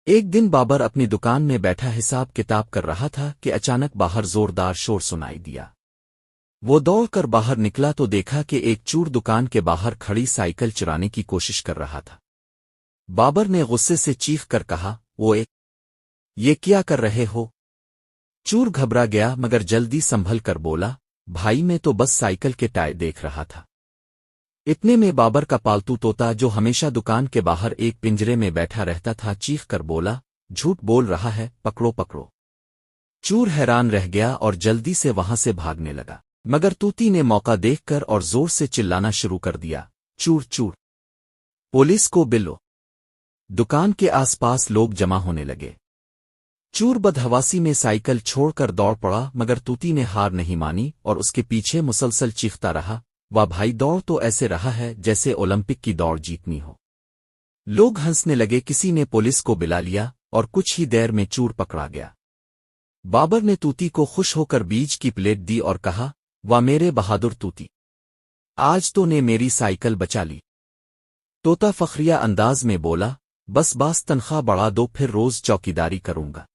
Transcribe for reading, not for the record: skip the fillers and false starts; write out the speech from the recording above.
ایک دن بابر اپنی دکان میں بیٹھا حساب کتاب کر رہا تھا کہ اچانک باہر زوردار شور سنائی دیا۔ وہ دوڑ کر باہر نکلا تو دیکھا کہ ایک چور دکان کے باہر کھڑی سائیکل چرانے کی کوشش کر رہا تھا۔ بابر نے غصے سے چیخ کر کہا، یہ کیا کر رہے ہو؟ چور گھبرا گیا مگر جلدی سنبھل کر بولا، بھائی میں تو بس سائیکل کے ٹائر دیکھ رہا تھا۔ اتنے میں بابر کا پالتو طوطا جو ہمیشہ دکان کے باہر ایک پنجرے میں بیٹھا رہتا تھا چیخ کر بولا، جھوٹ بول رہا ہے، پکڑو پکڑو۔ چور حیران رہ گیا اور جلدی سے وہاں سے بھاگنے لگا، مگر طوطی نے موقع دیکھ کر اور زور سے چلانا شروع کر دیا، چور چور، پولیس کو بلو۔ دکان کے آس پاس لوگ جمع ہونے لگے۔ چور بدحواسی میں سائیکل چھوڑ کر دوڑ پڑا مگر طوطی نے ہار نہیں مانی اور اس کے پیچھے مسلسل چیختا رہا، واہ بھائی، دوڑ تو ایسے رہا ہے جیسے اولمپک کی دوڑ جیتنی ہو۔ لوگ ہنسنے لگے، کسی نے پولیس کو بلا لیا اور کچھ ہی دیر میں چور پکڑا گیا۔ بابر نے طوطی کو خوش ہو کر بیج کی پلیٹ دی اور کہا، واہ میرے بہادر طوطی، آج تو نے میری سائیکل بچا لی۔ طوطا فخریہ انداز میں بولا، بس باس تنخواہ بڑھا دو، پھر روز چوکیداری کروں گا۔